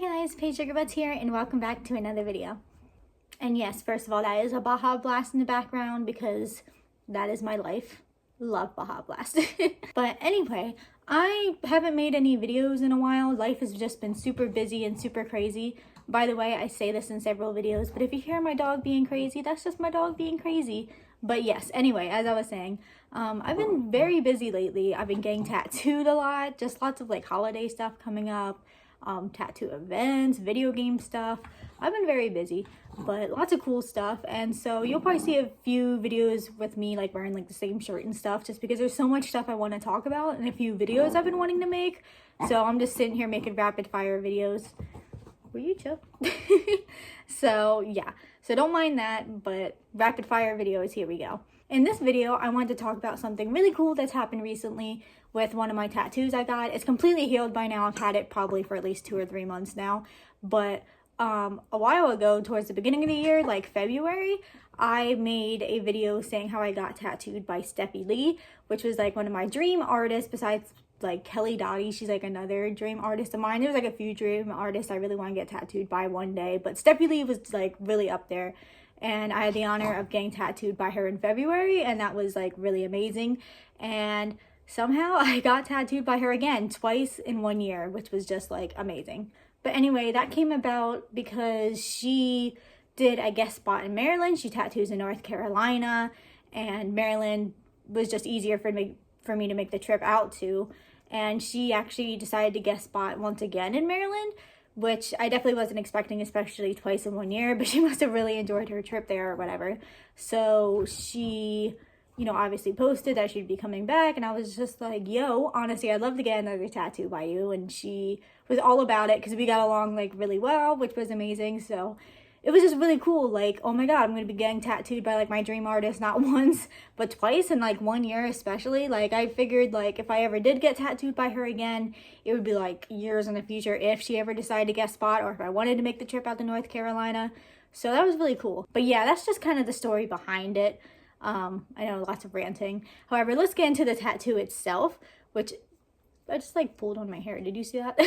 Hey guys, Paigesugarbutts here, and welcome back to another video. And yes, first of all, that is a Baja Blast in the background because that is my life. Love Baja Blast. But anyway, I haven't made any videos in a while. Life has just been super busy and super crazy. By the way, I say this in several videos, but if you hear my dog being crazy, that's just my dog being crazy. But yes, anyway, as I was saying, I've been very busy lately. I've been getting tattooed a lot, just lots of like holiday stuff coming up. Tattoo events, video game stuff. I've been very busy, but lots of cool stuff. And so you'll probably see a few videos with me like wearing like the same shirt and stuff, just because there's so much stuff I want to talk about and a few videos I've been wanting to make. So I'm just sitting here making rapid fire videos. Will you chill? So yeah, so don't mind that, but rapid fire videos, here we go. In this video, I wanted to talk about something really cool that's happened recently with one of my tattoos I got. It's completely healed by now. I've had it probably for at least 2 or 3 months now. But a while ago, towards the beginning of the year, like February, I made a video saying how I got tattooed by Stephi Lee, which was like one of my dream artists besides like Kelly Dottie. She's like another dream artist of mine. There's like a few dream artists I really want to get tattooed by one day, but Stephi Lee was like really up there. And I had the honor of getting tattooed by her in February, and that was like really amazing. And somehow I got tattooed by her again twice in 1 year, which was just like amazing. But anyway, that came about because she did a guest spot in Maryland. She tattoos in North Carolina, and Maryland was just easier for me to make the trip out to. And she actually decided to guest spot once again in Maryland, which I definitely wasn't expecting, especially twice in 1 year, but she must have really enjoyed her trip there or whatever. So she, you know, obviously posted that she'd be coming back, and I was just like, yo, honestly, I'd love to get another tattoo by you. And she was all about it because we got along like really well, which was amazing. So it was just really cool. Like, oh my God, I'm going to be getting tattooed by like my dream artist, not once, but twice in like 1 year, especially. Like I figured like if I ever did get tattooed by her again, it would be like years in the future if she ever decided to guest spot or if I wanted to make the trip out to North Carolina. So that was really cool. But yeah, that's just kind of the story behind it. I know, lots of ranting. However, let's get into the tattoo itself, which I just like pulled on my hair. Did you see that?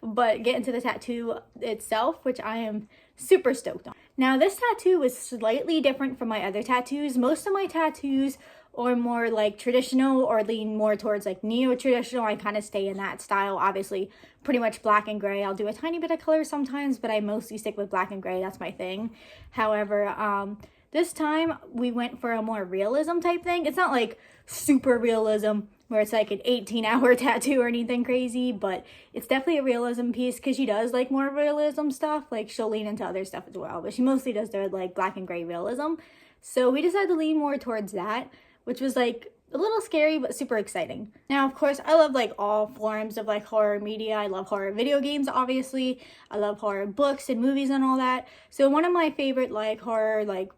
But get into the tattoo itself, which I am super stoked on. Now, this tattoo was slightly different from my other tattoos. Most of my tattoos are more like traditional or lean more towards like neo-traditional. I kind of stay in that style. Obviously, pretty much black and gray. I'll do a tiny bit of color sometimes, but I mostly stick with black and gray. That's my thing. However, this time we went for a more realism type thing. It's not like super realism where it's like an 18-hour tattoo or anything crazy, but it's definitely a realism piece because she does like more realism stuff. Like she'll lean into other stuff as well, but she mostly does their like black and gray realism. So we decided to lean more towards that, which was like a little scary but super exciting. Now, of course, I love like all forms of like horror media. I love horror video games, obviously. I love horror books and movies and all that. So one of my favorite like horror like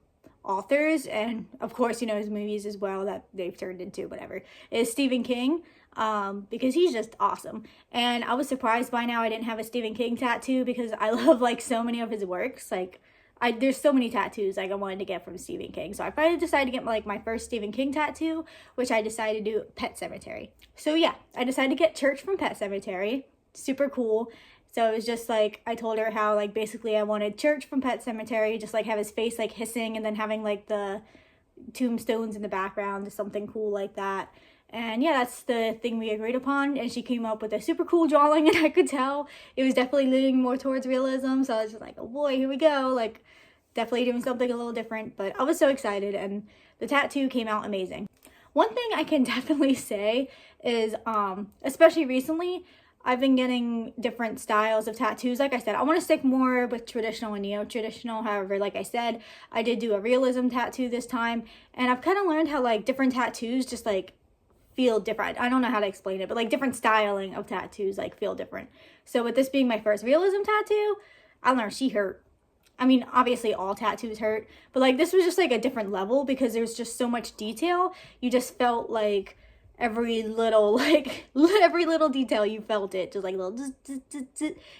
authors, and of course, you know, his movies as well that they've turned into whatever, is Stephen King, because he's just awesome. And I was surprised by now I didn't have a Stephen King tattoo because I love like so many of his works. Like there's so many tattoos like I wanted to get from Stephen King. So I finally decided to get like my first Stephen King tattoo, which I decided to do Pet Sematary. So yeah, I decided to get Church from Pet Sematary. Super cool. So it was just like, I told her how like basically I wanted Church from Pet Sematary, just like have his face like hissing and then having like the tombstones in the background, just something cool like that. And yeah, that's the thing we agreed upon. And she came up with a super cool drawing, and I could tell it was definitely leaning more towards realism. So I was just like, oh boy, here we go. Like definitely doing something a little different, but I was so excited and the tattoo came out amazing. One thing I can definitely say is, especially recently, I've been getting different styles of tattoos. Like I said, I want to stick more with traditional and neo-traditional. However, like I said, I did do a realism tattoo this time. And I've kind of learned how like different tattoos just like feel different. I don't know how to explain it, but like different styling of tattoos like feel different. So with this being my first realism tattoo, I learned she hurt. I mean, obviously all tattoos hurt, but like this was just like a different level because there's just so much detail. You just felt like every little detail, you felt it, just like a little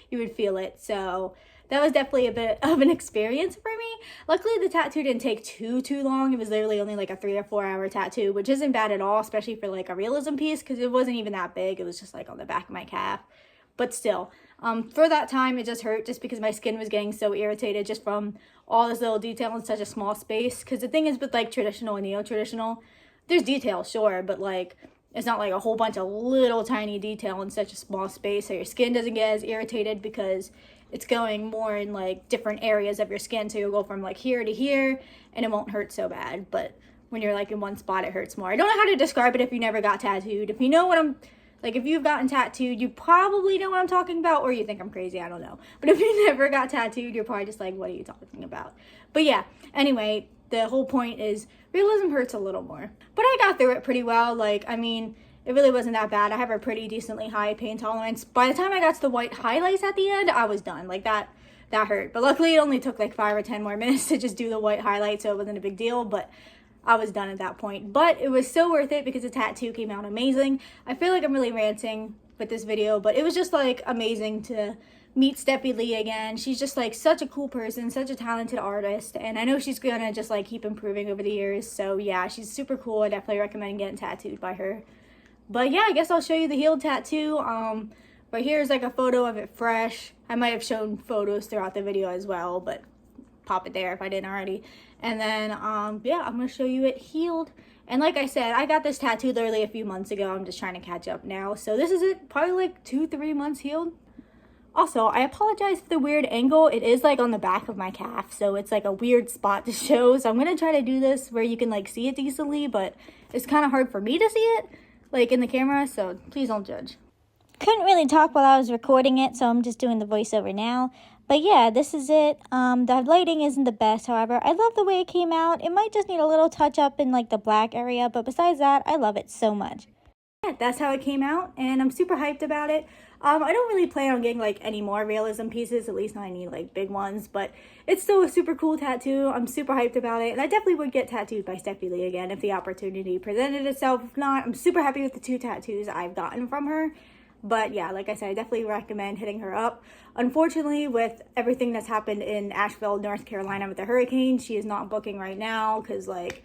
you would feel it. So that was definitely a bit of an experience for me. Luckily the tattoo didn't take too long. It was literally only like a 3 or 4 hour tattoo, which isn't bad at all, especially for like a realism piece, because it wasn't even that big. It was just like on the back of my calf. But still, For that time, it just hurt just because my skin was getting so irritated just from all this little detail in such a small space. Because the thing is with like traditional and neo-traditional, there's detail, sure, but like it's not like a whole bunch of little tiny detail in such a small space, so your skin doesn't get as irritated because it's going more in like different areas of your skin. So you'll go from like here to here and it won't hurt so bad. But when you're like in one spot, it hurts more. I don't know how to describe it if you never got tattooed. If you know what I'm like, if you've gotten tattooed, you probably know what I'm talking about, or you think I'm crazy, I don't know. But if you never got tattooed, you're probably just like, what are you talking about? But yeah, anyway, the whole point is realism hurts a little more. But I got through it pretty well. Like, I mean, it really wasn't that bad. I have a pretty decently high pain tolerance. By the time I got to the white highlights at the end, I was done. Like that hurt. But luckily it only took like 5 or 10 more minutes to just do the white highlights, so it wasn't a big deal. But I was done at that point. But it was so worth it because the tattoo came out amazing. I feel like I'm really ranting with this video, but it was just like amazing to meet Stephi Lee again. She's just like such a cool person, such a talented artist, and I know she's gonna just like keep improving over the years. So yeah, she's super cool. I definitely recommend getting tattooed by her. But yeah, I guess I'll show you the healed tattoo. Right here is like a photo of it fresh. I might have shown photos throughout the video as well, but pop it there if I didn't already. And then yeah, I'm gonna show you it healed. And like I said, I got this tattoo literally a few months ago. I'm just trying to catch up now. So this is it, probably like 2-3 months healed. Also, I apologize for the weird angle. It is like on the back of my calf, so it's like a weird spot to show. So I'm gonna try to do this where you can like see it decently, but it's kind of hard for me to see it like in the camera, so please don't judge. Couldn't really talk while I was recording it, so I'm just doing the voiceover now. But yeah, this is it. The lighting isn't the best, however. I love the way it came out. It might just need a little touch up in like the black area, but besides that, I love it so much. Yeah, that's how it came out, and I'm super hyped about it. I don't really plan on getting like any more realism pieces, at least not any like big ones, but it's still a super cool tattoo. I'm super hyped about it, and I definitely would get tattooed by Stephi Lee again if the opportunity presented itself. If not, I'm super happy with the 2 tattoos I've gotten from her. But yeah, like I said, I definitely recommend hitting her up. Unfortunately, with everything that's happened in Asheville, North Carolina with the hurricane, she is not booking right now because like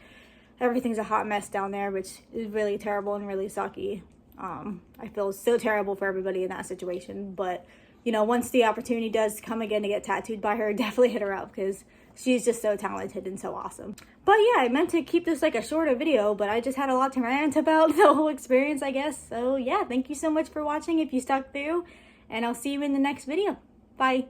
everything's a hot mess down there, which is really terrible and really sucky. I feel so terrible for everybody in that situation. But, you know, once the opportunity does come again to get tattooed by her, definitely hit her up because she's just so talented and so awesome. But yeah, I meant to keep this like a shorter video, but I just had a lot to rant about the whole experience, I guess. So yeah, thank you so much for watching if you stuck through, and I'll see you in the next video. Bye.